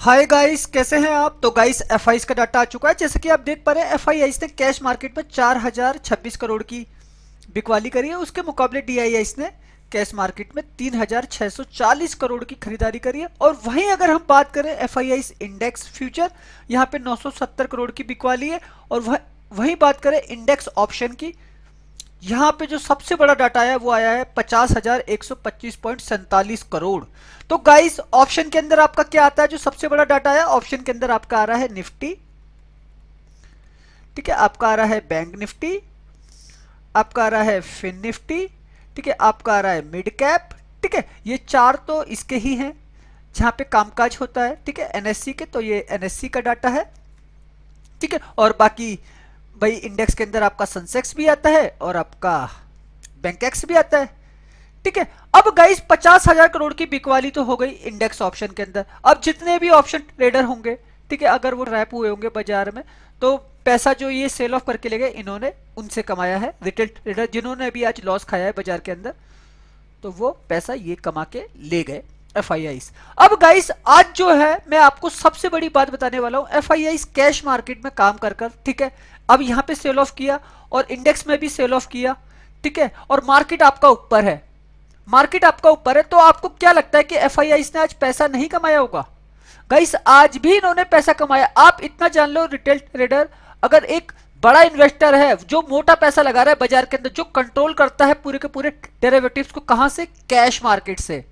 Hi guys, कैसे हैं आप। तो गाइस एफआईएस का डाटा आ चुका है। जैसे कि आप देख पा रहे हैं एफआईआईस ने कैश मार्केट में 4026 करोड़ की बिकवाली करी है। उसके मुकाबले डीआईआईस ने कैश मार्केट में 3640 करोड़ की खरीदारी करी है। और वहीं अगर हम बात करें एफआईआईस इंडेक्स फ्यूचर, यहाँ पे 970 करोड़ की बिकवाली है। और वहीं बात करें इंडेक्स ऑप्शन की, यहाँ पे जो सबसे बड़ा डाटा आया है वो आया है 50,125.47 करोड़। तो गाइस ऑप्शन के अंदर आपका क्या आता है, जो सबसे बड़ा डाटा आया ऑप्शन के अंदर आपका आ रहा है निफ्टी, ठीक है, आपका आ रहा है बैंक निफ्टी, आपका आ रहा है फिन निफ्टी, ठीक है, आपका आ रहा है मिड कैप, ठीक है। ये चार तो इसके ही हैं जहां पे कामकाज होता है, ठीक है, एनएससी के। तो ये एनएससी का डाटा है, ठीक है। और बाकी भाई इंडेक्स के अंदर आपका सेंसेक्स भी आता है और आपका बैंकेक्स भी आता है, ठीक है। अब गाइस 50,000 करोड़ की बिकवाली तो हो गई इंडेक्स ऑप्शन के अंदर। अब जितने भी ऑप्शन ट्रेडर होंगे, ठीक है, अगर वो रैप हुए होंगे बाजार में, तो पैसा जो ये सेल ऑफ करके ले गए इन्होंने उनसे कमाया है। रिटेल ट्रेडर जिन्होंने अभी आज लॉस खाया है बाजार के अंदर, तो वो पैसा ये कमा के ले गए एफआईआईस। अब गाइस आज जो है मैं आपको सबसे बड़ी बात बताने वाला हूं। एफआईआईस कैश मार्केट में काम कर कर, ठीक है, अब यहां पे सेल ऑफ किया और इंडेक्स में भी सेल ऑफ किया, ठीक है, और मार्केट आपका ऊपर है, मार्केट आपका ऊपर है। तो आपको क्या लगता है कि एफआईआईस ने आज पैसा नहीं कमाया होगा? गाइस आज भी इन्होंने पैसा कमाया। आप इतना जान लो, रिटेल ट्रेडर अगर एक बड़ा इन्वेस्टर है जो मोटा पैसा लगा रहा है बाजार के अंदर, जो कंट्रोल करता है पूरे के पूरे डेरिवेटिव्स को, कहां से? कैश मार्केट से,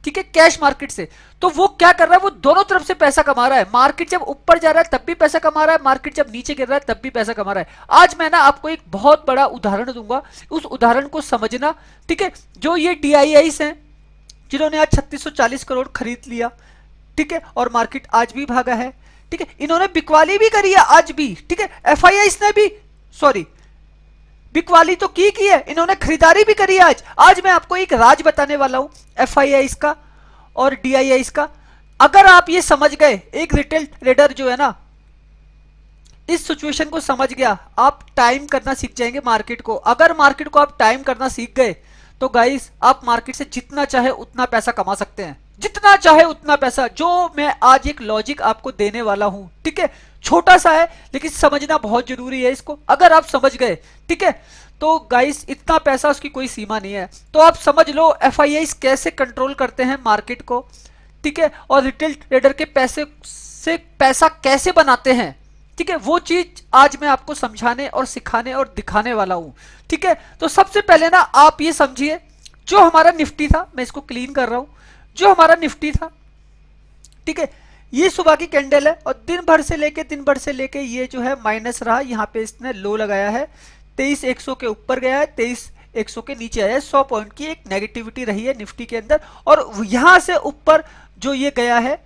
ठीक है, कैश मार्केट से। तो वो क्या कर रहा है, वो दोनों तरफ से पैसा कमा रहा है। मार्केट जब ऊपर जा रहा है तब भी पैसा कमा रहा है, मार्केट जब नीचे गिर रहा है तब भी पैसा कमा रहा है। आज मैं ना आपको एक बहुत बड़ा उदाहरण दूंगा, उस उदाहरण को समझना, ठीक है। जो ये डीआईआईस हैं जिन्होंने आज 3640 करोड़ खरीद लिया, ठीक है, और मार्केट आज भी भागा है, ठीक है, इन्होंने बिकवाली भी करी है आज भी, ठीक है। एफआईआईस ने भी बिकवाली तो की है, इन्होंने खरीदारी भी करी है आज। आज मैं आपको एक राज बताने वाला हूं एफआईआईस का और डीआईआईस का। अगर आप ये समझ गए, एक रिटेल ट्रेडर जो है ना इस सिचुएशन को समझ गया, आप टाइम करना सीख जाएंगे मार्केट को। अगर मार्केट को आप टाइम करना सीख गए तो गाइस आप मार्केट से जितना चाहे उतना पैसा कमा सकते हैं, जितना चाहे उतना पैसा। जो मैं आज एक लॉजिक आपको देने वाला हूं, ठीक है, छोटा सा है लेकिन समझना बहुत जरूरी है इसको। अगर आप समझ गए, ठीक है, तो गाइस इतना पैसा, उसकी कोई सीमा नहीं है। तो आप समझ लो एफआईआईस कैसे कंट्रोल करते हैं मार्केट को, ठीक है, और रिटेल ट्रेडर के पैसे से पैसा कैसे बनाते हैं, ठीक है, वो चीज आज मैं आपको समझाने और सिखाने और दिखाने वाला हूं, ठीक है। तो सबसे पहले ना आप ये समझिए, जो हमारा निफ्टी था, मैं इसको क्लीन कर रहा हूं, जो हमारा निफ्टी था, ठीक है, ये सुबह की कैंडल है और दिन भर से लेके ये जो है माइनस रहा। यहाँ पे इसने लो लगाया है, 23,100 के ऊपर गया है, 23,100 के नीचे आया है। 100 पॉइंट की एक नेगेटिविटी रही है निफ्टी के अंदर। और यहां से ऊपर जो ये गया है,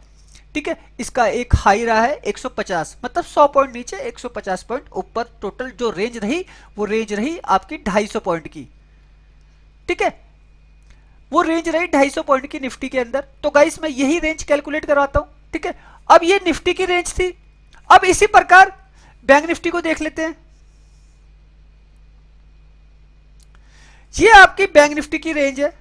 ठीक है, इसका एक हाई रहा है 150, मतलब 100 पॉइंट नीचे 150 पॉइंट ऊपर। टोटल जो रेंज रही वो रेंज रही आपकी 250 पॉइंट की, ठीक है, वो रेंज रही 250 पॉइंट की निफ्टी के अंदर। तो गाइस मैं यही रेंज कैलकुलेट करवाता हूं, ठीक है। अब ये निफ्टी की रेंज थी। अब इसी प्रकार बैंक निफ्टी को देख लेते हैं। ये आपकी बैंक निफ्टी की रेंज है,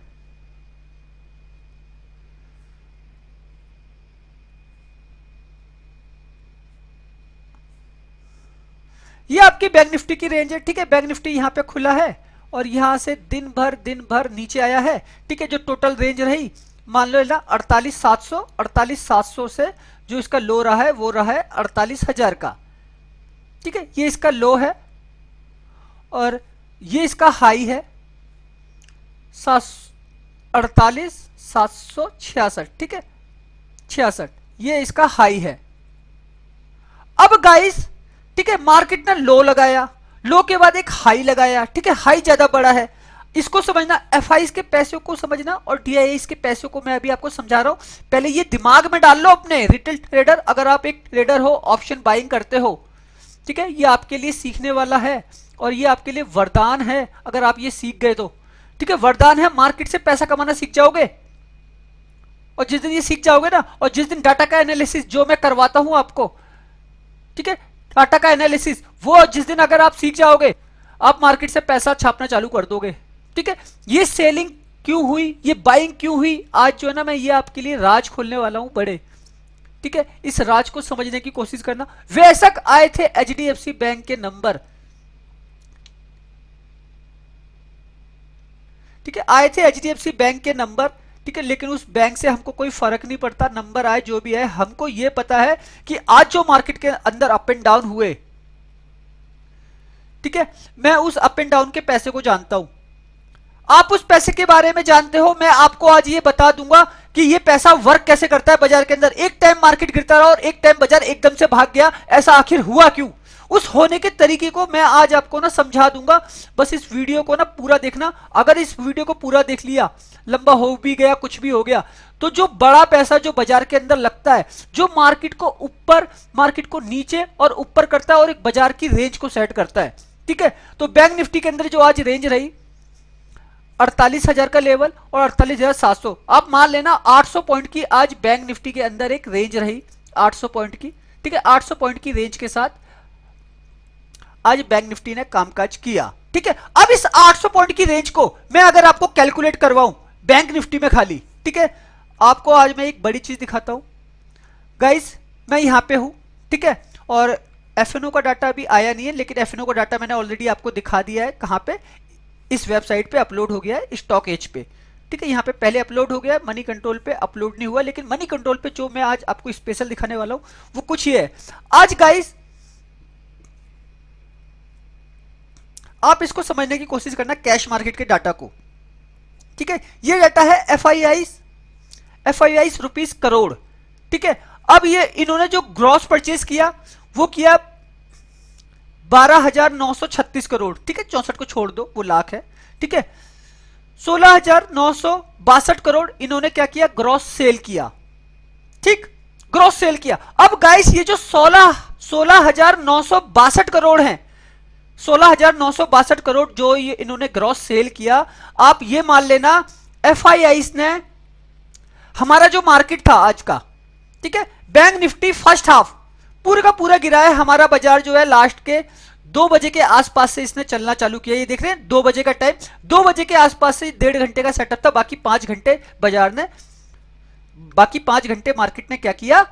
ये आपकी बैंक निफ्टी की रेंज है, ठीक है। बैंक निफ्टी यहां पे खुला है और यहां से दिन भर नीचे आया है, ठीक है। जो टोटल रेंज रही मान लो ना 48,700 से जो इसका लो रहा है वो रहा है 48,000 का, ठीक है, ये इसका लो है और ये इसका हाई है 48,766, ठीक है, 66, ये इसका हाई है। अब गाइस, ठीक है, मार्केट ने लो लगाया, लो के बाद एक हाई लगाया, ठीक है, हाई ज्यादा बड़ा है। इसको समझना, एफआईआईस के पैसों को समझना और डीआईआईस के पैसों को मैं अभी आपको समझा रहा हूं। पहले ये दिमाग में डाल लो अपने रिटेल ट्रेडर। अगर आप एक ट्रेडर हो, ऑप्शन बाइंग करते हो, ठीक है, ये आपके लिए सीखने वाला है और ये आपके लिए वरदान है। अगर आप ये सीख गए तो, ठीक है, वरदान है, मार्केट से पैसा कमाना सीख जाओगे। और जिस दिन ये सीख जाओगे ना, और जिस दिन डाटा का एनालिसिस जो मैं करवाता हूं आपको, ठीक है, डाटा का एनालिसिस, वो जिस दिन अगर आप सीख जाओगे, आप मार्केट से पैसा छापना चालू कर दोगे, ठीक है। ये सेलिंग क्यों हुई, ये बाइंग क्यों हुई, आज जो है ना मैं ये आपके लिए राज खोलने वाला हूं बड़े, ठीक है, इस राज को समझने की कोशिश करना। वयस्क आए थे एचडीएफसी बैंक के नंबर, ठीक है, आए थे एचडीएफसी बैंक के नंबर, ठीक है, लेकिन उस बैंक से हमको कोई फर्क नहीं पड़ता, नंबर आए जो भी है, हमको यह पता है कि आज जो मार्केट के अंदर अप एंड डाउन हुए, ठीक है, मैं उस अप एंड डाउन के पैसे को जानता हूं, आप उस पैसे के बारे में जानते हो। मैं आपको आज ये बता दूंगा कि ये पैसा वर्क कैसे करता है बाजार के अंदर। एक टाइम मार्केट गिरता रहा और एक टाइम बाजार एकदम से भाग गया, ऐसा आखिर हुआ क्यों, उस होने के तरीके को मैं आज आपको ना समझा दूंगा। बस इस वीडियो को ना पूरा देखना। अगर इस वीडियो को पूरा देख लिया, लंबा हो भी गया, कुछ भी हो गया, तो जो बड़ा पैसा जो बाजार के अंदर लगता है, जो मार्केट को ऊपर, मार्केट को नीचे और ऊपर करता है और एक बाजार की रेंज को सेट करता है, ठीक है। तो बैंक निफ्टी के अंदर जो आज रेंज रही 48,000 का लेवल और 48,700, आप मान लेना 800 पॉइंट की आज बैंक निफ्टी के अंदर एक रेंज रही 800 पॉइंट की, ठीक है। 800 पॉइंट की रेंज के साथ आज बैंक निफ्टी ने कामकाज किया, ठीक है। अब इस 800 पॉइंट की रेंज को मैं अगर आपको कैलकुलेट करवाऊं बैंक निफ्टी में खाली, ठीक है, आपको आज मैं एक बड़ी चीज दिखाता हूं गाइस। मैं यहां पे हूं, ठीक है, और एफएनओ का डाटा अभी आया नहीं है, लेकिन एफएनओ का डाटा मैंने ऑलरेडी आपको दिखा दिया है। कहां पे, इस वेबसाइट पे अपलोड हो गया है, स्टॉक एज पे, ठीक है। यहां पे पहले अपलोड हो गया है, मनी कंट्रोल पे अपलोड नहीं हुआ, लेकिन मनी कंट्रोल पे जो मैं आज आपको स्पेशल दिखाने वाला हूं वो कुछ ही है। आज गाइस आप इसको समझने की कोशिश करना, कैश मार्केट के डाटा को, ठीक है। ये डाटा है एफआईआई रुपीस करोड़, ठीक है। अब ये इन्होंने जो ग्रॉस परचेज किया वो किया 12,936 करोड़, ठीक है, 64 को छोड़ दो वो लाख है, ठीक है। 16,962 करोड़ इन्होंने क्या किया, ग्रॉस सेल किया, ठीक, ग्रॉस सेल किया। अब गाइस ये जो 16,962 करोड़ हैं, 16,962 करोड़ जो ये इन्होंने ग्रॉस सेल किया, आप ये मान लेना एफआईआई ने हमारा जो मार्केट था आज का, ठीक है, बैंक निफ्टी फर्स्ट हाफ पूरा का पूरा गिरा है। हमारा बाजार जो है लास्ट के 2 बजे के आसपास से इसने चलना चालू किया, ये देख रहे हैं 2 बजे का टाइम, 2 बजे के आसपास से 1.5 घंटे का सेटअप था, बाकी 5 घंटे बाजार ने, बाकी 5 घंटे मार्केट ने क्या किया,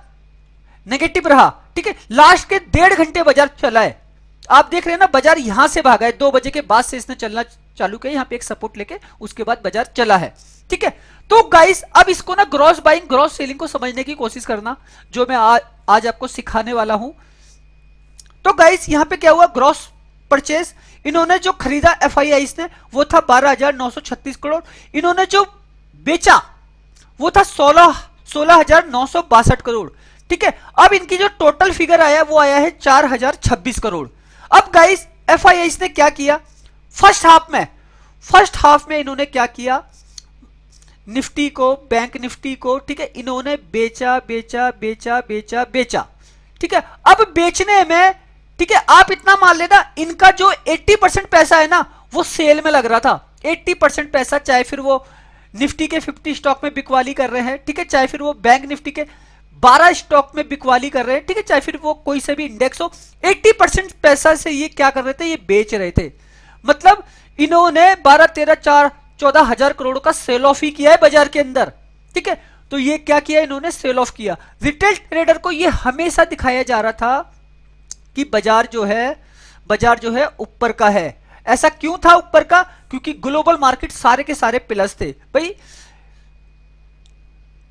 नेगेटिव रहा, ठीक है। लास्ट के 1.5 घंटे बाजार चला है, आप देख रहे हैं ना, बाजार यहां से भागा है, 2 बजे के बाद से इसने चलना चालू किया, यहां पे एक सपोर्ट लेके उसके बाद बाजार चला है, ठीक है। तो गाइस अब इसको ना ग्रॉस बाइंग ग्रॉस सेलिंग को समझने की कोशिश करना, जो मैं आज आपको सिखाने वाला हूं। तो गाइस यहां पे क्या हुआ, ग्रॉस परचेज इन्होंने जो खरीदा एफआईआई ने वो था 12,936 करोड़, इन्होंने जो बेचा वो था 16,962 करोड़, ठीक है। अब इनकी जो टोटल फिगर आया वो आया है 4,026 करोड़। अब गाइस एफआईआई ने क्या किया फर्स्ट हाफ में इन्होंने क्या किया, निफ्टी को, बैंक निफ्टी को, ठीक है, इन्होंने बेचा, ठीक है। अब बेचने में, ठीक है, आप इतना मान लेना इनका जो 80% पैसा है ना वो सेल में लग रहा था। 80% पैसा, चाहे फिर वो निफ्टी के 50 स्टॉक में बिकवाली कर रहे हैं, ठीक है, चाहे फिर वो बैंक निफ्टी के 12 स्टॉक में बिकवाली कर रहे हैं, ठीक है, चाहे फिर वो कोई से भी इंडेक्स हो, 80% पैसा से ये क्या कर रहे थे, ये बेच रहे थे। मतलब इन्होंने 12, 13, 14 हजार करोड़ का सेल ऑफ ही किया है बाजार के अंदर, ठीक है। तो ये क्या किया, इन्होंने सेल ऑफ किया। रिटेल ट्रेडर को ये हमेशा दिखाया जा रहा था कि बाजार जो है ऊपर का है। ऐसा क्यों था ऊपर का, क्योंकि ग्लोबल मार्केट सारे के सारे पिलर्स थे भाई।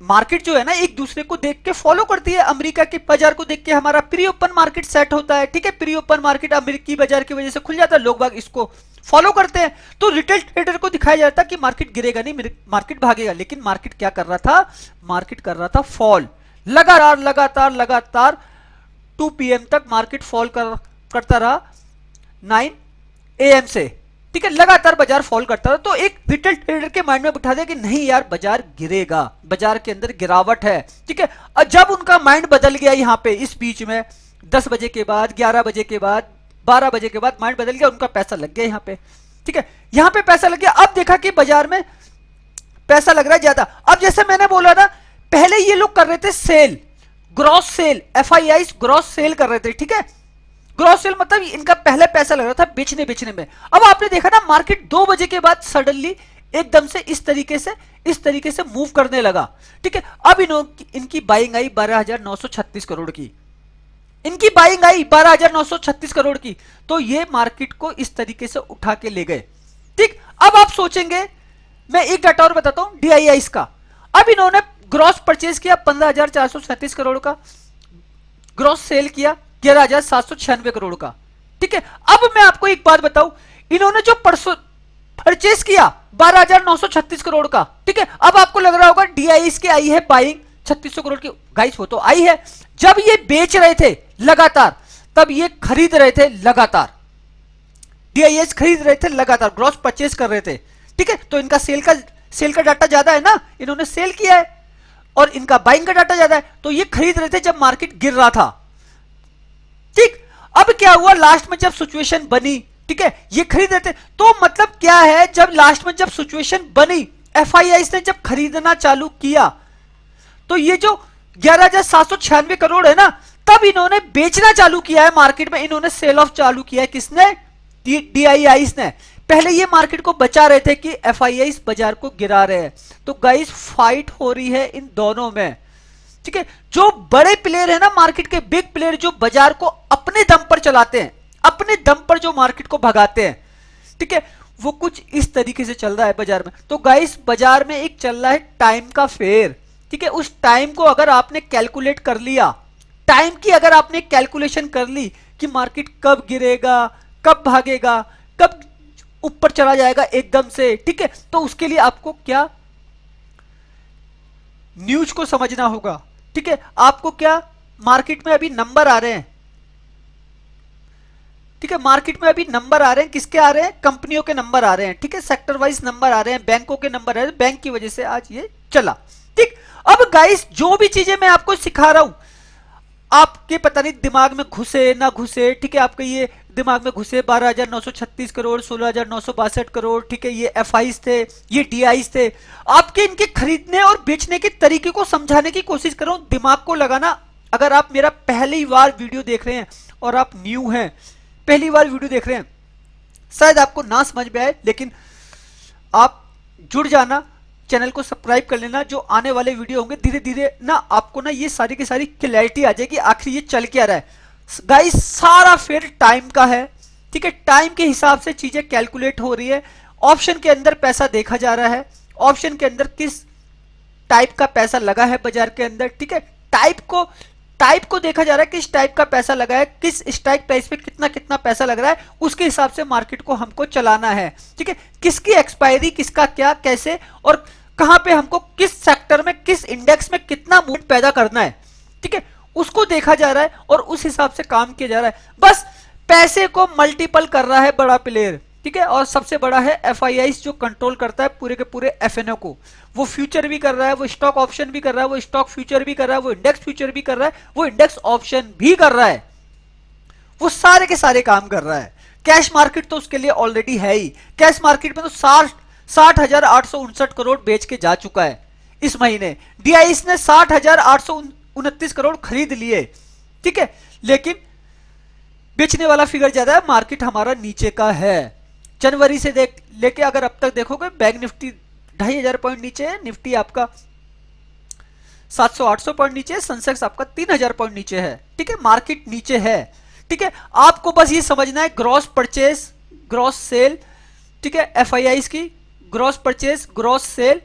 मार्केट जो है ना एक दूसरे को देख के फॉलो करती है, अमेरिका के बाजार को देख के हमारा प्री ओपन मार्केट सेट होता है, ठीक है। प्री ओपन मार्केट अमेरिकी बाजार की वजह से खुल जाता है, लोग बाग इसको फॉलो करते हैं। तो रिटेल ट्रेडर को दिखाया जाता कि मार्केट गिरेगा नहीं, मार्केट भागेगा, लेकिन मार्केट क्या कर रहा था, मार्केट कर रहा था फॉल, लगातार 2 PM तक मार्केट फॉल करता रहा 9 AM से, ठीक है, लगातार बाजार फॉल करता रहा। तो एक रिटेल ट्रेडर के माइंड में बिठा दिया कि नहीं यार बाजार गिरेगा, बाजार के अंदर गिरावट है, ठीक है। और जब उनका माइंड बदल गया यहां पे इस बीच में 10 बजे के बाद, 11 बजे के बाद, 12 बजे के बाद माइंड बदल गया, उनका पैसा लग गया यहाँ पे, ठीक है, यहाँ पे पैसा लग गया। अब देखा कि बाजार में पैसा लग रहा है ज्यादा। अब जैसे मैंने बोला ना, पहले ये लोग कर रहे थे sell, gross sell, FII gross sell कर रहे थे, ठीक है। ग्रॉस सेल मतलब इनका पहले पैसा लग रहा था बेचने में। अब आपने देखा ना मार्केट 2 बजे के बाद सडनली एकदम से इस तरीके से मूव करने लगा। ठीक है, अब इनकी बाइंग आई 12,936 करोड़ की, इनकी बाइंग आई 12,936 करोड़ की, तो ये मार्केट को इस तरीके से उठा के ले गए। ठीक, अब आप सोचेंगे, मैं एक डाटा और बताता हूं डीआईआईस का। अब इन्होंने ग्रॉस परचेज किया 15,437 करोड़ का, ग्रॉस सेल किया 11,796 करोड़ का। ठीक है, अब मैं आपको एक बात बताऊं, इन्होंने जो परचेज किया 12,936 करोड़ का, ठीक है, अब आपको लग रहा होगा डीआईआईस की आई है बाइंग 3600 करोड़ की, गाइस वो तो आई है, जब ये बेच रहे थे लगातार तब ये खरीद रहे थे लगातार, डीआईएस खरीद रहे थे लगातार, ग्रॉस परचेज कर रहे थे। ठीक है, तो इनका सेल का डाटा ज्यादा है ना, इन्होंने सेल किया है, और इनका बाइंग का डाटा ज्यादा है, तो ये खरीद रहे थे जब मार्केट गिर रहा था। ठीक, अब क्या हुआ लास्ट में जब सिचुएशन बनी, ठीक है, ये खरीद रहे थे, तो मतलब क्या है, जब लास्ट में जब सिचुएशन बनी, एफआईआईस ने जब खरीदना चालू किया, तो ये जो 11,796 करोड़ है ना, तब इन्होंने बेचना चालू किया है मार्केट में, इन्होंने सेल ऑफ चालू किया है, किसने, डीआईआईस ने। पहले ये मार्केट को बचा रहे थे कि एफआईआईस बाजार को गिरा रहे हैं। तो गाइस फाइट हो रही है इन दोनों में। ठीक है, जो बड़े प्लेयर है ना मार्केट के, बिग प्लेयर जो बाजार को अपने दम पर चलाते हैं, अपने दम पर जो मार्केट को भगाते हैं, ठीक है, वो कुछ इस तरीके से चल रहा है बाजार में। तो गाइस बाजार में एक चल रहा है टाइम का फेयर। ठीक है, उस टाइम को अगर आपने कैलकुलेट कर लिया, टाइम की अगर आपने कैलकुलेशन कर ली कि मार्केट कब गिरेगा, कब भागेगा, कब ऊपर चला जाएगा एकदम से, ठीक है, तो उसके लिए आपको क्या, न्यूज को समझना होगा। ठीक है, आपको क्या, मार्केट में अभी नंबर आ रहे हैं, ठीक है, मार्केट में अभी नंबर आ रहे हैं, किसके आ रहे हैं, कंपनियों के नंबर आ रहे हैं। ठीक है, सेक्टर वाइज नंबर आ रहे हैं, बैंकों के नंबर आ रहे हैं, बैंक की वजह से आज ये चला। ठीक, अब गाइस जो भी चीजें मैं आपको सिखा रहा हूं, आपके पता नहीं दिमाग में घुसे ना घुसे, ठीक है, आपके ये दिमाग में घुसे 12,936 करोड़, 16,962 करोड़, ठीक है, ये एफआईस थे, ये डीआईस थे, आपके इनके खरीदने और बेचने के तरीके को समझाने की कोशिश कर रहा हूं, दिमाग को लगाना। अगर आप मेरा पहली बार वीडियो देख रहे हैं और आप न्यू हैं, पहली बार वीडियो देख रहे हैं, शायद आपको ना समझ में आए, लेकिन आप जुड़ जाना, चैनल को सब्सक्राइब कर लेना, जो आने वाले वीडियो होंगे धीरे धीरे ना आपको ना ये सारी की सारी क्लैरिटी आ जाएगी, आखिर ये चल क्या रहा है। गाइस सारा फिर टाइम का है। ठीक है, टाइम के हिसाब से चीजें कैलकुलेट हो रही है। ऑप्शन के अंदर पैसा देखा जा रहा है, ऑप्शन के अंदर किस टाइप का पैसा लगा है बाजार के अंदर। ठीक है, टाइप को देखा जा रहा है, किस टाइप का पैसा लगा है, किस स्ट्राइक प्राइस पे कितना कितना पैसा लग रहा है, उसके हिसाब से मार्केट को हमको चलाना है। ठीक है, किसकी एक्सपायरी, किसका क्या, कैसे और कहां पे हमको किस सेक्टर में, किस इंडेक्स में कितना मूवमेंट पैदा करना है, ठीक है, उसको देखा जा रहा है और उस हिसाब से काम किया जा रहा है। बस पैसे को मल्टीपल कर रहा है बड़ा प्लेयर। ठीक है, और सबसे बड़ा है एफआईआईस जो कंट्रोल करता है पूरे के पूरे एफएनओ को। वो फ्यूचर भी कर रहा है, वो स्टॉक ऑप्शन भी कर रहा है, वो स्टॉक फ्यूचर भी कर रहा है, वो इंडेक्स फ्यूचर भी कर रहा है, वो इंडेक्स ऑप्शन भी कर रहा है, वो सारे के सारे काम कर रहा है। कैश मार्केट तो उसके लिए ऑलरेडी है ही। कैश मार्केट में तो 60,859 करोड़ बेच के जा चुका है इस महीने। डीआईएस ने 60,829 करोड़ खरीद लिए। ठीक है, लेकिन बेचने वाला फिगर ज्यादा है, मार्केट हमारा नीचे का है। जनवरी से लेके अगर अब तक देखोगे, बैंक निफ्टी 2,500 पॉइंट नीचे है, निफ्टी आपका 700-800 पॉइंट नीचे है, सेंसेक्स आपका 3,000 पॉइंट नीचे है। ठीक है, मार्केट नीचे है। ठीक है, आपको बस ये समझना है ग्रॉस परचेज, ग्रॉस सेल, ठीक है, एफआईआईस की ग्रॉस परचेज, ग्रॉस सेल,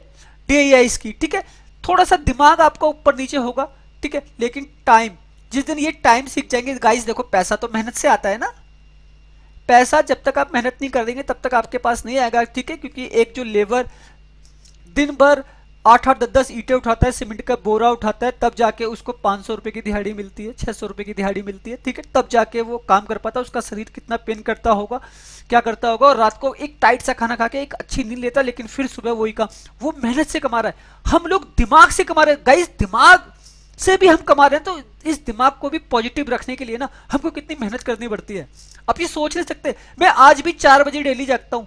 डीआईआईस की। ठीक है, थोड़ा सा दिमाग आपका ऊपर नीचे होगा। ठीक है, लेकिन टाइम, जिस दिन ये टाइम सीख जाएंगे गाइस, देखो पैसा तो मेहनत से आता है ना, पैसा जब तक आप मेहनत नहीं कर देंगे तब तक आपके पास नहीं आएगा। ठीक है, क्योंकि एक जो लेबर दिन भर 8-8, 10-10 ईंटें उठाता है, सीमेंट का बोरा उठाता है, तब जाके उसको 500 रुपए की दिहाड़ी मिलती है, 600 रुपए की दिहाड़ी मिलती है। ठीक है, तब जाके वो काम कर पाता है। उसका शरीर कितना पेन करता होगा, क्या करता होगा, और रात को एक टाइट सा खाना खा के एक अच्छी नींद लेता, लेकिन फिर सुबह वही काम। वो मेहनत से कमा रहा है, हम लोग दिमाग से कमा रहे हैं गाइस, दिमाग से भी हम कमा रहे हैं। तो इस दिमाग को भी पॉजिटिव रखने के लिए ना हमको कितनी मेहनत करनी पड़ती है, आप ये सोच नहीं सकते। मैं आज भी 4 बजे डेली जागता हूं,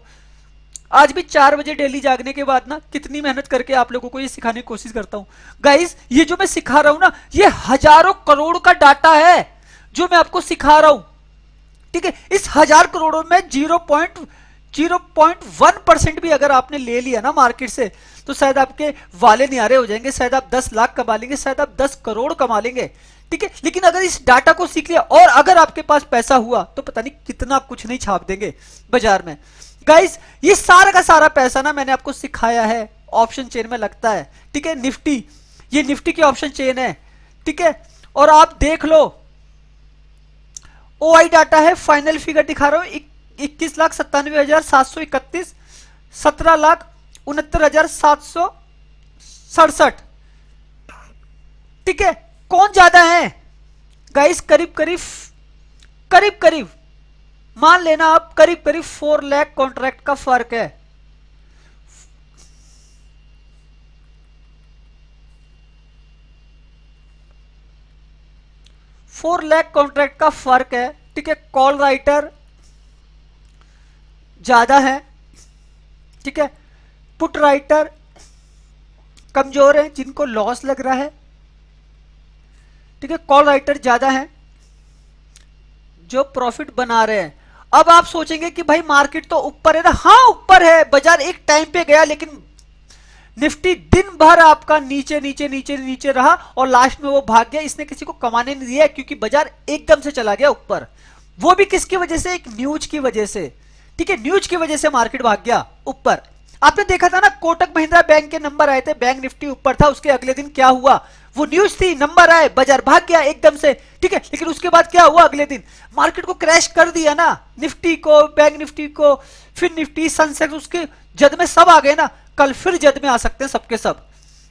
आज भी 4 बजे डेली जागने के बाद ना कितनी मेहनत करके आप लोगों को ये सिखाने की कोशिश करता हूं। गाइस ये जो मैं सिखा रहा हूं ना, ये हजारों करोड़ का डाटा है जो मैं आपको सिखा रहा हूं। ठीक है, इस 1000 करोड़ों में 0.1% भी अगर आपने ले लिया ना मार्केट से, तो शायद आपके वाले निहारे हो जाएंगे, शायद आप 10 लाख कमा लेंगे, शायद आप 10 करोड़ कमा लेंगे, ठीक है। लेकिन अगर इस डाटा को सीख लिया और अगर आपके पास पैसा हुआ तो पता नहीं कितना कुछ नहीं छाप देंगे बाजार में। गाइस ये सारा का सारा पैसा ना मैंने आपको सिखाया है ऑप्शन चेन में लगता है, ठीक है। निफ्टी, ये निफ्टी की ऑप्शन चेन है, ठीक है। और आप देख लो ओआई डाटा है, फाइनल फिगर दिखा रहा हूं 21,97,731, 17,69,767, ठीक है। कौन ज्यादा है गाइस? करीब करीब मान लेना आप करीब 4 लाख कॉन्ट्रैक्ट का फर्क है। फोर लाख कॉन्ट्रैक्ट का फर्क है, ठीक है। कॉल राइटर ज्यादा है, ठीक है। पुट राइटर कमजोर है, जिनको लॉस लग रहा है, ठीक है। कॉल राइटर ज्यादा है जो प्रॉफिट बना रहे हैं। अब आप सोचेंगे कि भाई मार्केट तो ऊपर है ना, हाँ ऊपर है, बाजार एक टाइम पे गया, लेकिन निफ्टी दिन भर आपका नीचे नीचे नीचे नीचे रहा और लास्ट में वो भाग गया। इसने किसी को कमाने नहीं दिया क्योंकि बाजार एकदम से चला गया ऊपर। वो भी किसकी वजह से? एक न्यूज की वजह से, ठीक है। न्यूज की वजह से मार्केट भाग गया ऊपर। आपने देखा था ना कोटक महिंद्रा बैंक के नंबर आए थे, बैंक निफ्टी ऊपर था, उसके अगले दिन क्या हुआ? वो न्यूज थी, नंबर आए, बाजार भाग गया एकदम से, ठीक है। लेकिन उसके बाद क्या हुआ? अगले दिन मार्केट को क्रैश कर दिया ना, निफ्टी को, बैंक निफ्टी को, फिर निफ्टी, सेंसेक्स, उसके जद में सब आ गए ना। कल फिर जद में आ सकते हैं सबके सब।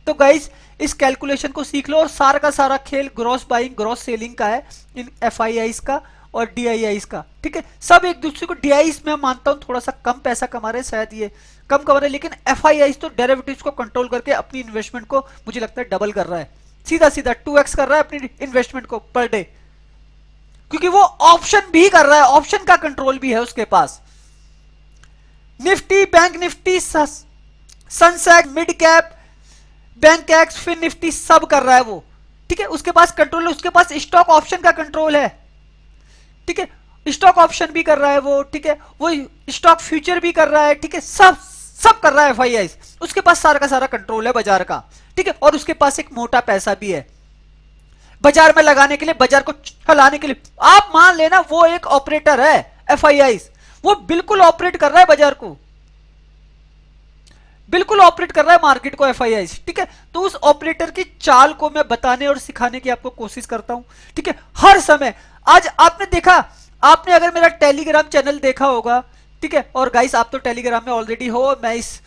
तो गाइस इस कैलकुलेशन को सीख लो और सारा का सारा खेल ग्रॉस बाइंग ग्रॉस सेलिंग का है, इन एफआईआईस का और डीआईआईस का, ठीक है। सब एक दूसरे को, डीआईआईस में मानता हूं थोड़ा सा कम पैसा कमा रहे हैं, शायद ये कम कमा रहे हैं, लेकिन एफआईआईस तो डेरिवेटिव्स को कंट्रोल करके अपनी इन्वेस्टमेंट को मुझे लगता है डबल कर रहा है, सीधा सीधा 2x कर रहा है अपनी इन्वेस्टमेंट को पर डे, क्योंकि वो ऑप्शन भी कर रहा है, ऑप्शन का कंट्रोल भी है उसके पास। Nifty, bank Nifty, Sensex, mid cap, Bankex, फिर निफ्टी सब कर रहा है वो, ठीक है। उसके पास कंट्रोल है, उसके पास स्टॉक ऑप्शन का कंट्रोल है, ठीक है। स्टॉक ऑप्शन भी कर रहा है वो, ठीक है। वो स्टॉक फ्यूचर भी कर रहा है, ठीक है। सब कर रहा है एफआईआईस। उसके पास सारा का सारा कंट्रोल है बाजार का, ठीक है। और उसके पास एक मोटा पैसा भी है बाजार में लगाने के लिए, बाजार को चलाने के लिए। आप मान लेना वो एक ऑपरेटर है एफआईआईस, वो बिल्कुल ऑपरेट कर रहा है बाजार को, बिल्कुल ऑपरेट कर रहा है मार्केट को एफआईआईस, ठीक है। तो उस ऑपरेटर की चाल को मैं बताने और सिखाने की आपको कोशिश करता हूं, ठीक है, हर समय। आज आपने देखा, आपने अगर मेरा टेलीग्राम चैनल देखा होगा, ठीक है। और गाइस आप तो टेलीग्राम में ऑलरेडी हो, मैं इस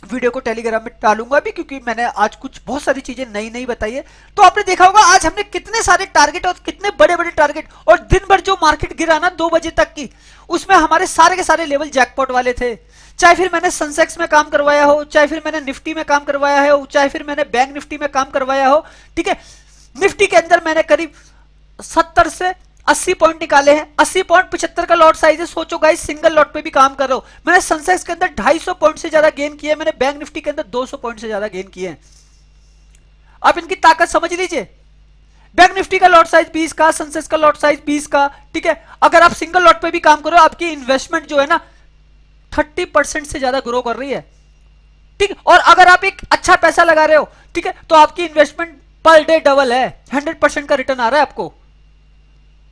वीडियो को टेलीग्राम में डालूंगा भी क्योंकि मैंने आज कुछ बहुत सारी चीजें नई नई बताई है। तो आपने देखा होगा आज हमने कितने सारे टारगेट और कितने बड़े बड़े टारगेट, और दिन भर जो मार्केट गिरा ना 2 बजे तक की, उसमें हमारे सारे के सारे लेवल जैकपॉट वाले थे। चाहे फिर मैंने सेंसेक्स में काम करवाया हो, चाहे फिर मैंने निफ्टी में काम करवाया हो, चाहे फिर मैंने बैंक निफ्टी में काम करवाया हो, ठीक है। निफ्टी के अंदर मैंने करीब 70 से 80 पॉइंट निकाले हैं, 80 पॉइंट 75 का लॉट साइज है। सोचो गाइस सिंगल लॉट पे भी काम कर रहा हूं। मैंने सेंसेक्स के अंदर 250 पॉइंट से ज्यादा गेन किए, मैंने बैंक निफ्टी के अंदर 200 पॉइंट से ज्यादा गेन किए हैं। आप इनकी ताकत समझ लीजिए। बैंक निफ्टी का लॉट साइज 20 का, सेंसेक्स का लॉट साइज 20 का, ठीक है। अगर आप सिंगल लॉट पे भी काम करो, आपकी इन्वेस्टमेंट जो है ना 30% से ज्यादा ग्रो कर रही है, ठीक है। और अगर आप एक अच्छा पैसा लगा रहे हो, ठीक है, तो आपकी इन्वेस्टमेंट पर डे डबल है, 100% का रिटर्न आ रहा है आपको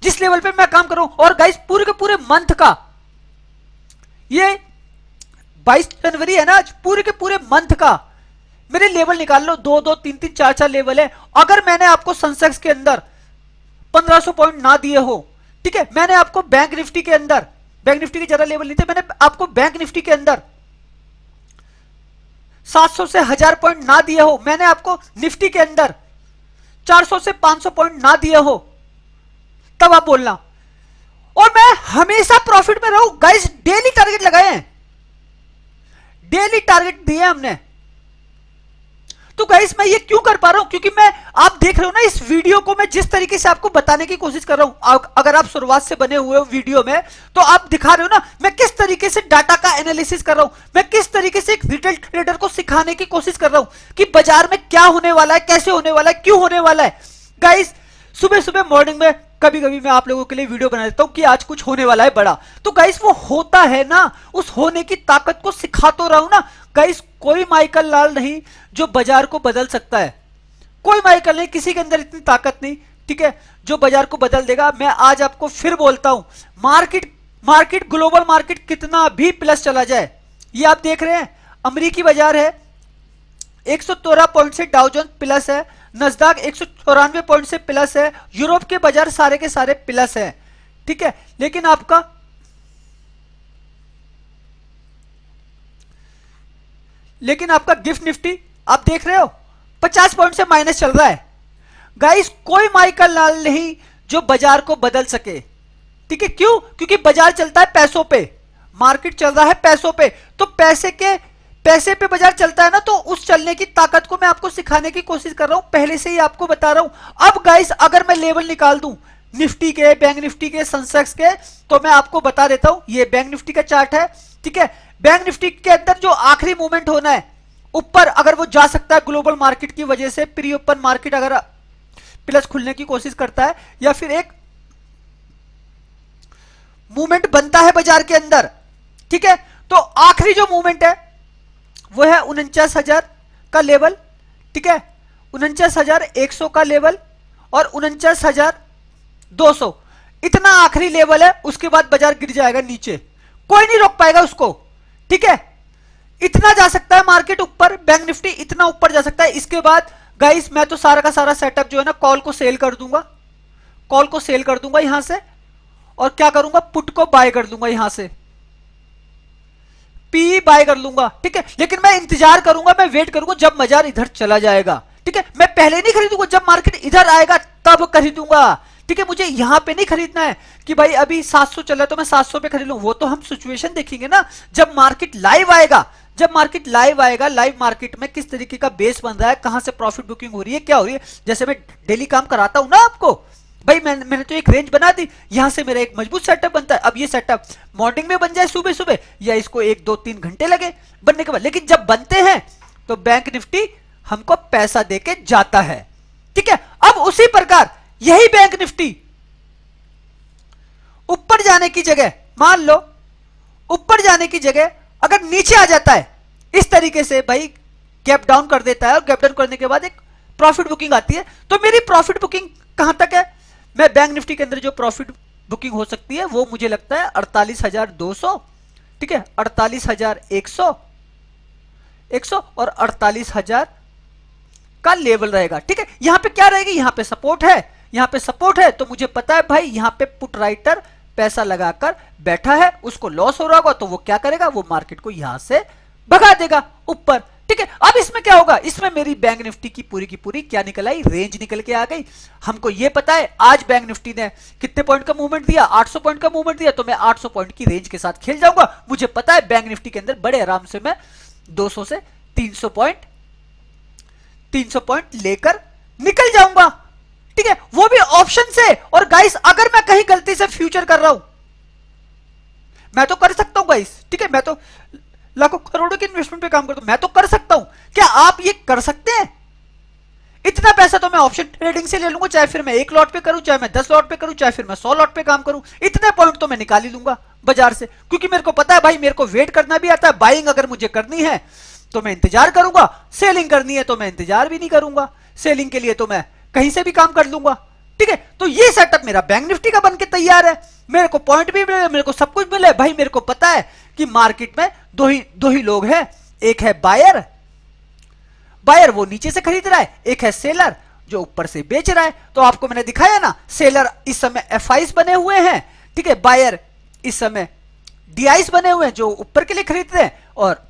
जिस लेवल पे मैं काम कर रहा हूं। और गाइस पूरे के पूरे मंथ का, ये 22 जनवरी है ना आज, पूरे के पूरे मंथ का मेरे लेवल निकाल लो, 2-2, 3-3, 4-4 लेवल है। अगर मैंने आपको सेंसेक्स के अंदर 1500 पॉइंट ना दिए हो, ठीक है, मैंने आपको बैंक निफ्टी के अंदर, बैंक निफ्टी के ज्यादा लेवल नहीं थे, मैंने आपको बैंक निफ्टी के अंदर 700 से 1000 पॉइंट ना दिए हो, मैंने आपको निफ्टी के अंदर 400 से 500 पॉइंट ना दिए हो, तब आप बोलना। और मैं हमेशा प्रॉफिट में रहूं। गाइस डेली टारगेट लगाए हैं, डेली टारगेट दिए हमने। तो गाइस मैं ये क्यों कर पा रहा हूं? क्योंकि मैं, आप देख रहे हो ना इस वीडियो को, मैं जिस तरीके से आपको बताने की कोशिश कर रहा हूं, अगर आप शुरुआत से बने हुए हो वीडियो में, तो आप दिखा रहे हो ना मैं किस तरीके से डाटा का एनालिसिस कर रहा हूं, मैं किस तरीके से एक रिटेल ट्रेडर को सिखाने की कोशिश कर रहा हूं कि बाजार में क्या होने वाला है, कैसे होने वाला है, क्यों होने वाला है। गाइस सुबह सुबह मॉर्निंग में कभी कभी मैं आप लोगों के लिए वीडियो बना देता हूं कि आज कुछ होने वाला है बड़ा, तो गाइस वो होता है ना, उस होने की ताकत को सिखा तो रहा हूं ना गाइस। कोई माइकल लाल नहीं जो बाजार को बदल सकता है, कोई माइकल नहीं, किसी के अंदर इतनी ताकत नहीं, ठीक है, जो बाजार को बदल देगा। मैं आज आपको फिर बोलता हूं, मार्केट ग्लोबल मार्केट कितना भी प्लस चला जाए, ये आप देख रहे हैं अमेरिकी बाजार है 113 पॉइंट से डाउ जोन्स प्लस है, नस्दैक 194 पॉइंट से प्लस है, यूरोप के बाजार सारे के सारे प्लस है, ठीक है। लेकिन आपका गिफ्ट निफ्टी आप देख रहे हो 50 पॉइंट से माइनस चल रहा है। गाइस कोई माइकल लाल नहीं जो बाजार को बदल सके, ठीक है। क्यों? क्योंकि बाजार चलता है पैसों पे, मार्केट चल रहा है पैसों पे, तो पैसे पे बाजार चलता है ना, तो उस चलने की ताकत को मैं आपको सिखाने की कोशिश कर रहा हूं, पहले से ही आपको बता रहा हूं। अब गाइस अगर मैं लेवल निकाल दूं निफ्टी के, बैंक निफ्टी के, सेंसेक्स के, तो मैं आपको बता देता हूं, ये बैंक निफ्टी का चार्ट है, ठीक है। बैंक निफ्टी के अंदर जो आखिरी मूवमेंट होना है ऊपर, अगर वो जा सकता है ग्लोबल मार्केट की वजह से, प्री ओपन मार्केट अगर प्लस खुलने की कोशिश करता है, या फिर एक मूवमेंट बनता है बाजार के अंदर, ठीक है, तो आखिरी जो मूवमेंट है वो है 49,000 का लेवल, ठीक है, 49,100 का लेवल और 49,200, इतना आखिरी लेवल है। उसके बाद बाजार गिर जाएगा नीचे, कोई नहीं रोक पाएगा उसको, ठीक है। इतना जा सकता है मार्केट ऊपर, बैंक निफ्टी इतना ऊपर जा सकता है। इसके बाद गाइस मैं तो सारा का सारा सेटअप जो है ना, कॉल को सेल कर दूंगा, कॉल को सेल कर दूंगा यहां से, और क्या करूंगा, पुट को बाय कर दूंगा यहां से, पी बाय कर लूंगा, ठीक है। लेकिन मैं इंतजार करूंगा, मैं वेट करूंगा जब बाजार इधर चला जाएगा, ठीक है। मैं पहले नहीं खरीदूंगा, जब मार्केट इधर आएगा तब खरीदूंगा, ठीक है। मुझे यहां पे नहीं खरीदना है कि भाई अभी 700 चल रहा है तो मैं 700 पे खरीद लूं, वो तो हम सिचुएशन देखेंगे ना जब मार्केट लाइव आएगा। जब मार्केट लाइव आएगा, लाइव मार्केट में किस तरीके का बेस बन रहा है, कहां से प्रॉफिट बुकिंग हो रही है, क्या हो रही है, जैसे मैं डेली काम कराता हूं ना आपको, भाई मैंने तो एक रेंज बना दी, यहां से मेरा एक मजबूत सेटअप बनता है। अब ये सेटअप मॉर्निंग में बन जाए सुबह सुबह, या इसको 1 2 3 घंटे लगे बनने के बाद, लेकिन जब बनते हैं तो बैंक निफ्टी हमको पैसा देके जाता है, ठीक है। अब उसी प्रकार यही बैंक निफ्टी ऊपर जाने की जगह, मान लो ऊपर जाने की जगह अगर नीचे आ जाता है इस तरीके से, भाई गैप डाउन कर देता है, और गैप डाउन करने के बाद एक प्रॉफिट बुकिंग आती है, तो मेरी प्रॉफिट बुकिंग कहां तक है, मैं बैंक निफ्टी के अंदर जो प्रॉफिट बुकिंग हो सकती है वो मुझे लगता है 48,200, ठीक है, 48,100 और 48,000 का लेवल रहेगा, ठीक है। यहां पे क्या रहेगी, यहां पे सपोर्ट है, यहां पे सपोर्ट है, तो मुझे पता है भाई यहां पे पुट राइटर पैसा लगाकर बैठा है, उसको लॉस हो रहा होगा, तो वो क्या करेगा, वो मार्केट को यहां से भगा देगा ऊपर, ठीक है। अब इसमें क्या होगा, इसमें मेरी बैंक निफ्टी की पूरी क्या निकल आई, रेंज निकल के आ गई। हमको ये पता है आज बैंक निफ्टी ने कितने पॉइंट का मूवमेंट दिया, 800 पॉइंट का मूवमेंट दिया, तो मैं 800 पॉइंट की रेंज के साथ खेल जाऊंगा। मुझे पता है बैंक निफ्टी के अंदर बड़े आराम से मैं 200 से 300 पॉइंट लेकर निकल जाऊंगा, ठीक है, वो भी ऑप्शन से। और गाइस अगर मैं कहीं गलती से फ्यूचर कर रहा हूं, मैं तो कर सकता हूं गाइस, ठीक है, मैं तो लाखों करोड़ों के इन्वेस्टमेंट पे काम करता हूं, मैं तो कर सकता हूं। क्या आप ये कर सकते हैं? इतना पैसा तो मैं ऑप्शन ट्रेडिंग से ले लूंगा, चाहे फिर मैं 1 लॉट पे करूं, चाहे मैं 10 लॉट पे करूं, चाहे फिर मैं 100 लॉट पे काम करूं, इतने पॉइंट तो मैं निकाल ही लूंगा बाजार से, क्योंकि मेरे को पता है भाई मेरे को वेट करना भी आता है। बाइंग अगर मुझे करनी है तो मैं इंतजार करूंगा, सेलिंग करनी है तो मैं इंतजार भी नहीं करूंगा, सेलिंग के लिए तो मैं कहीं से भी काम कर लूंगा, ठीक है। तो ये सेटअप मेरा बैंक निफ्टी का बनके तैयार है, मेरे को पॉइंट भी मिले, मेरे को सब कुछ मिले भाई। मेरे को पता है कि मार्केट में दो ही लोग हैं, एक है बायर वो नीचे से खरीद रहा है, एक है सेलर जो ऊपर से बेच रहा है। तो आपको मैंने दिखाया ना, सेलर इस समय एफआईस बने हुए हैं, ठीक है, बायर इस समय डीआईस बने हुए हैं जो ऊपर के लिए खरीद रहे हैं, और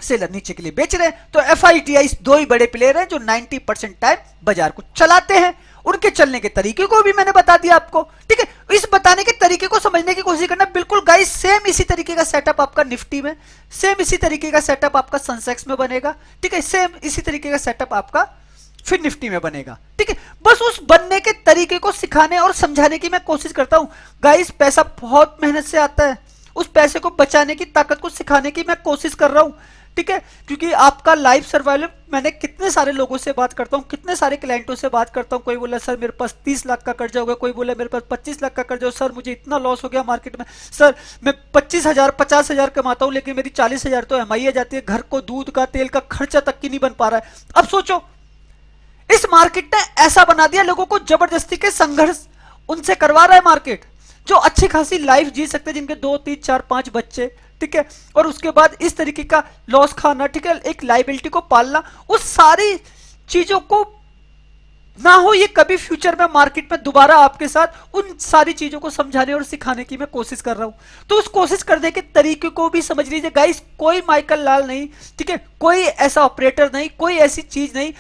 सेलर नीचे के लिए बेच रहे हैं। तो एफआई डीआईस दो ही बड़े प्लेयर हैं जो 90% टाइम बाजार को चलाते हैं। उनके चलने के तरीके को भी मैंने बता दिया आपको, ठीक है। इस बताने के तरीके को समझने की कोशिश करना, बिल्कुल गाइस सेम इसी तरीके का सेटअप आपका निफ्टी में, सेम इसी तरीके का सेटअप आपका सेंसेक्स में बनेगा, ठीक है, सेम इसी तरीके का सेटअप आपका फिर निफ्टी में बनेगा, ठीक है। बस उस बनने के तरीके को सिखाने और समझाने की मैं कोशिश करता हूं गाइस। पैसा बहुत मेहनत से आता है, उस पैसे को बचाने की ताकत को सिखाने की मैं कोशिश कर रहा हूं, ठीक है, क्योंकि आपका लाइफ सर्वाइवल, मैंने कितने सारे लोगों से बात करता हूँ, कितने सारे क्लाइंटों से बात करता हूँ, कोई बोला सर मेरे पास 30 लाख का कर्जा हो गया, कोई बोला मेरे पास 25 लाख का कर्जा हो, सर मुझे इतना लॉस हो गया मार्केट में, सर मैं 25,000 50,000 कमाता हूँ लेकिन मेरी 40,000 तो EMI आ जाती है, घर को दूध का तेल का खर्चा तक की नहीं बन पा रहा है। अब सोचो, इस मार्केट ने ऐसा बना दिया, लोगों को जबरदस्ती के संघर्ष उनसे करवा रहा है मार्केट, जो अच्छी खासी लाइफ जी सकते हैं, जिनके 2 3 4 5 बच्चे, ठीक है, और उसके बाद इस तरीके का लॉस खाना, ठीक है, एक लाइबिलिटी को पालना, उस सारी चीजों को ना हो ये कभी फ्यूचर में मार्केट में दोबारा आपके साथ उन सारी चीजों को समझाने और सिखाने की मैं कोशिश कर रहा हूं। तो उस कोशिश करने के तरीके को भी समझ लीजिए गाइस, कोई माइकल लाल नहीं, ठीक है, कोई ऐसा ऑपरेटर नहीं, कोई ऐसी चीज नहीं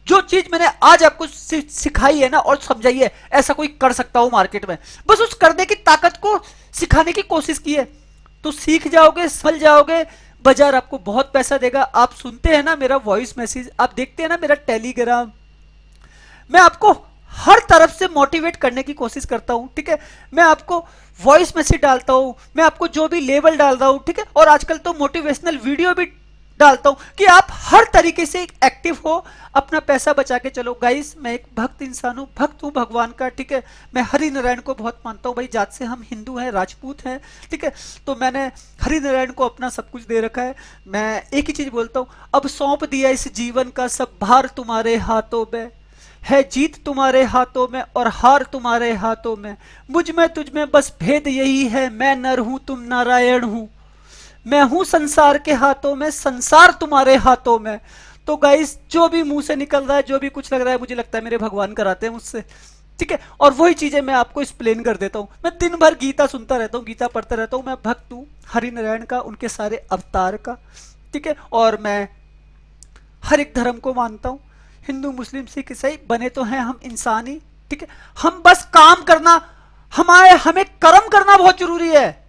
जो चीज मैंने आज आपको सिखाई है ना और समझाई है, ऐसा कोई कर सकता हो मार्केट में। बस उस करने की ताकत को सिखाने की कोशिश की है, तो सीख जाओगे, समझ जाओगे, बाजार आपको बहुत पैसा देगा। आप सुनते हैं ना मेरा वॉइस मैसेज, आप देखते हैं ना मेरा टेलीग्राम, मैं आपको हर तरफ से मोटिवेट करने की कोशिश करता हूं, ठीक है, मैं आपको वॉइस मैसेज डालता हूं, मैं आपको जो भी लेवल डाल रहा हूं, ठीक है, और आजकल तो मोटिवेशनल वीडियो भी डालता हूं कि आप हर तरीके से एक्टिव हो, अपना पैसा बचा के चलो। गाइस मैं एक भक्त इंसान हूं, भक्त हूं भगवान का, ठीक है, मैं हरि नारायण को बहुत मानता हूं, भाई जात से हम हिंदू हैं, राजपूत हैं, ठीक है, तो मैंने हरि नारायण को अपना सब कुछ दे रखा है। मैं एक ही चीज बोलता हूं, अब सौंप दिया इस जीवन का सब भार तुम्हारे हाथों में, है जीत तुम्हारे हाथों में और हार तुम्हारे हाथों में, मुझ में तुझ में बस भेद यही है, मैं नर हूं तुम नारायण हूं, मैं हूं संसार के हाथों में, संसार तुम्हारे हाथों में। तो गाइस जो भी मुंह से निकल रहा है, जो भी कुछ लग रहा है, मुझे लगता है मेरे भगवान कराते हैं मुझसे, ठीक है, और वही चीजें मैं आपको एक्सप्लेन कर देता हूं। मैं दिन भर गीता सुनता रहता हूं, गीता पढ़ता रहता हूं, मैं भक्त हूं हरि नारायण का, उनके सारे अवतार का, ठीक है, और मैं हर एक धर्म को मानता हूं, हिंदू मुस्लिम सिख ईसाई, बने तो हैं हम इंसान ही, ठीक है, हम बस काम करना, हमें कर्म करना बहुत जरूरी है,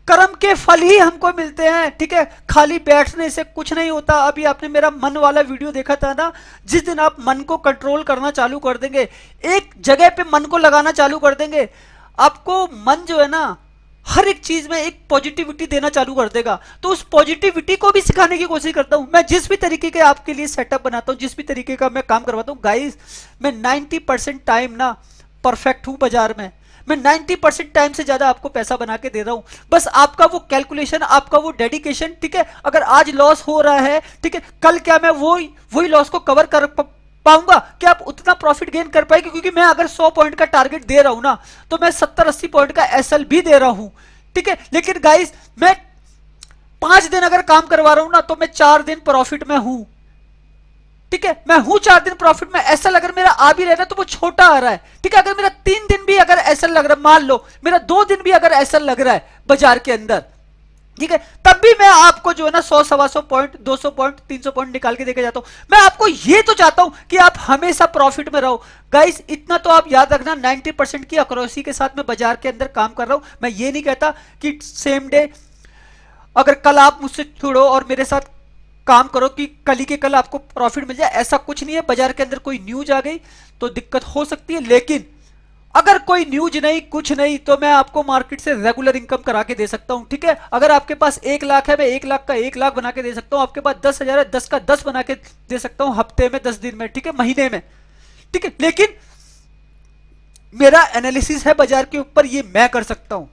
कर्म के फल ही हमको मिलते हैं, ठीक है, खाली बैठने से कुछ नहीं होता। अभी आपने मेरा मन वाला वीडियो देखा था ना, जिस दिन आप मन को कंट्रोल करना चालू कर देंगे, एक जगह पे मन को लगाना चालू कर देंगे, आपको मन जो है ना हर एक चीज में एक पॉजिटिविटी देना चालू कर देगा। तो उस पॉजिटिविटी को भी सिखाने की कोशिश करता हूं मैं, जिस भी तरीके के आपके लिए सेटअप बनाता हूं, जिस भी तरीके का मैं काम करवाता हूं। गाइस मैं 90% टाइम ना परफेक्ट हूं बाजार में, मैं 90% टाइम से ज्यादा आपको पैसा बना के दे रहा हूं। बस आपका वो कैलकुलेशन, आपका वो डेडिकेशन, ठीक है, अगर आज लॉस हो रहा है, ठीक है, कल क्या मैं वही लॉस को कवर कर पाऊंगा, क्या आप उतना प्रॉफिट गेन कर पाएंगे? क्योंकि मैं अगर 100 पॉइंट का टारगेट दे रहा हूं ना, तो मैं 70-80 पॉइंट का एसएल भी दे रहा हूं, ठीक है, लेकिन गाइस मैं 5 दिन अगर काम करवा रहा हूं ना, तो मैं 4 दिन प्रॉफिट में हूं, ठीक है, मैं हूं 4 दिन प्रॉफिट में। एसएल अगर मेरा आ भी रहा है तो वो छोटा आ रहा है, ठीक है, अगर मेरा 3 दिन भी अगर एसएल लग रहा है, मान लो मेरा 2 दिन भी अगर एसएल लग रहा है बाजार के अंदर, ठीक है, तब भी मैं आपको जो है ना 100-125 पॉइंट, 200 पॉइंट, 300 पॉइंट निकाल के देके जाता हूं। मैं आपको ये तो चाहता हूं कि आप हमेशा प्रॉफिट में रहो। गाइस इतना तो आप याद रखना, 90% की अक्यूरेसी के साथ मैं बाजार के अंदर काम कर रहा हूं। मैं ये नहीं कहता कि सेम डे अगर कल आप मुझसे छोड़ो और मेरे साथ काम करो कि कल ही के कल आपको प्रॉफिट मिल जाए, ऐसा कुछ नहीं है। बाजार के अंदर कोई न्यूज आ गई तो दिक्कत हो सकती है, लेकिन अगर कोई न्यूज नहीं, कुछ नहीं, तो मैं आपको मार्केट से रेगुलर इनकम करा के दे सकता हूं, ठीक है। अगर आपके पास 1 लाख है, मैं 1 लाख का 1 लाख बना के दे सकता हूं। आपके पास 10,000 है, 10 का 10 बना के दे सकता हूं, हफ्ते में, 10 दिन में, ठीक है, महीने में, ठीक है। लेकिन मेरा एनालिसिस है बाजार के ऊपर, ये मैं कर सकता हूं।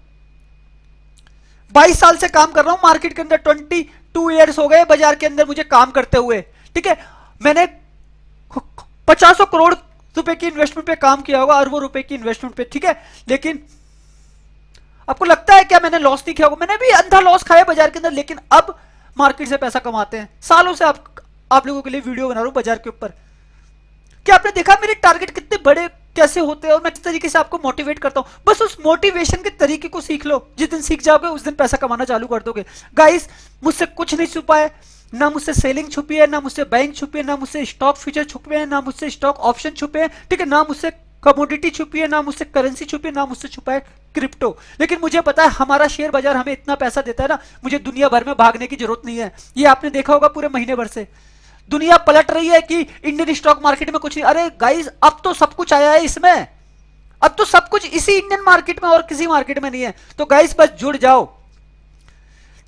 22 साल से काम कर रहा हूं मार्केट के अंदर, 22 ईयर्स हो गए बाजार के अंदर मुझे काम करते हुए, ठीक है। मैंने 50 करोड़ रुपए की इन्वेस्टमेंट पे काम किया होगा, अरबों रुपए की इन्वेस्टमेंट पे, ठीक है। लेकिन आपको लगता है क्या मैंने लॉस नहीं किया होगा? मैंने भी अंधा लॉस खाया बाजार के अंदर, लेकिन अब मार्केट से पैसा कमाते हैं। सालों से आप लोगों के लिए वीडियो बना रहा हूं बाजार के ऊपर। क्या आपने देखा मेरे टारगेट कितने बड़े कैसे होते हैं और मैं किस तरीके से आपको मोटिवेट करता हूं? बस उस मोटिवेशन के तरीके को सीख लो। जिस दिन सीख जाओगे उस दिन पैसा कमाना चालू कर दोगे। गाइस मुझसे कुछ नहीं छुपा है, ना मुझसे सेलिंग छुपी है, ना मुझसे बैंक छुपी है, ना मुझसे स्टॉक फ्यूचर छुपे हैं, ना मुझसे स्टॉक ऑप्शन छुपे हैं, ठीक है, ना मुझसे कमोडिटी छुपी है, ना मुझसे करेंसी छुपी है, ना मुझसे छुपा है क्रिप्टो। लेकिन मुझे पता है हमारा शेयर बाजार हमें इतना पैसा देता है ना, मुझे दुनिया भर में भागने की जरूरत नहीं है। ये आपने देखा होगा पूरे महीने भर से दुनिया पलट रही है कि इंडियन स्टॉक मार्केट में कुछ नहीं। अरे गाइस अब तो सब कुछ आया है इसमें, अब तो सब कुछ इसी इंडियन मार्केट में और किसी मार्केट में नहीं है। तो गाइस बस जुड़ जाओ,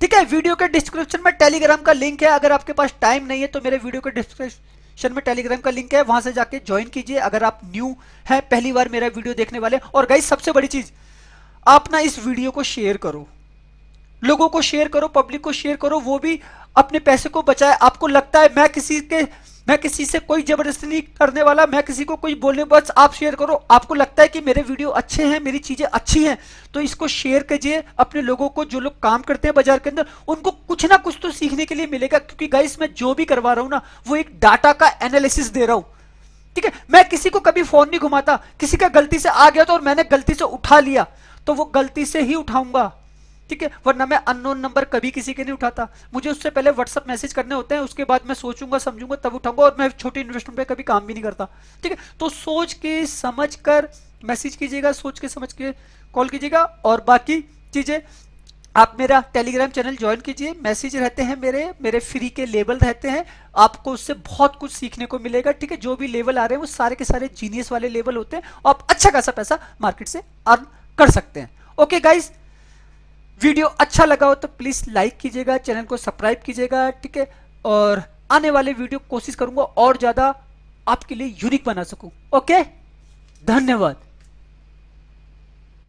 ठीक है, वीडियो के डिस्क्रिप्शन में टेलीग्राम का लिंक है, अगर आपके पास टाइम नहीं है तो मेरे वीडियो के डिस्क्रिप्शन में टेलीग्राम का लिंक है, वहां से जाके ज्वाइन कीजिए अगर आप न्यू है, पहली बार मेरा वीडियो देखने वाले। और गाइस सबसे बड़ी चीज, आप ना इस वीडियो को शेयर करो, लोगों को शेयर करो, पब्लिक को शेयर करो, वो भी अपने पैसे को बचाए। आपको लगता है मैं किसी से कोई जबरदस्ती नहीं करने वाला, मैं किसी को कोई बोलने, बस आप शेयर करो। आपको लगता है कि मेरे वीडियो अच्छे हैं, मेरी चीजें अच्छी हैं, तो इसको शेयर कीजिए अपने लोगों को, जो लोग काम करते हैं बाजार के अंदर, उनको कुछ ना कुछ तो सीखने के लिए मिलेगा। क्योंकि गाइस मैं जो भी करवा रहा हूं ना, वो एक डाटा का एनालिसिस दे रहा हूं। ठीक है, मैं किसी को कभी फोन नहीं घुमाता, किसी का गलती से आ गया तो और मैंने गलती से उठा लिया तो वो गलती से ही उठाऊंगा। ठीक है, वरना मैं अननोन नंबर कभी किसी के नहीं उठाता, मुझे उससे पहले व्हाट्सएप मैसेज करने होते हैं, उसके बाद मैं सोचूंगा समझूंगा तब उठाऊंगा, और मैं छोटी इन्वेस्टमेंट पे कभी काम भी नहीं करता। ठीक है, तो सोच के समझ कर मैसेज कीजिएगा, सोच के समझ के कॉल कीजिएगा। और बाकी चीजें आप मेरा टेलीग्राम चैनल ज्वाइन कीजिए, मैसेज रहते हैं मेरे फ्री के लेवल रहते हैं, आपको उससे बहुत कुछ सीखने को मिलेगा। ठीक है, जो भी लेवल आ रहे हैं वो सारे के सारे जीनियस वाले लेवल होते हैं, और आप अच्छा खासा पैसा मार्केट से अर्न कर सकते हैं। ओके गाइस, वीडियो अच्छा लगा हो तो प्लीज लाइक कीजिएगा, चैनल को सब्सक्राइब कीजिएगा। ठीक है, और आने वाले वीडियो कोशिश करूंगा और ज्यादा आपके लिए यूनिक बना सकूं। ओके, धन्यवाद।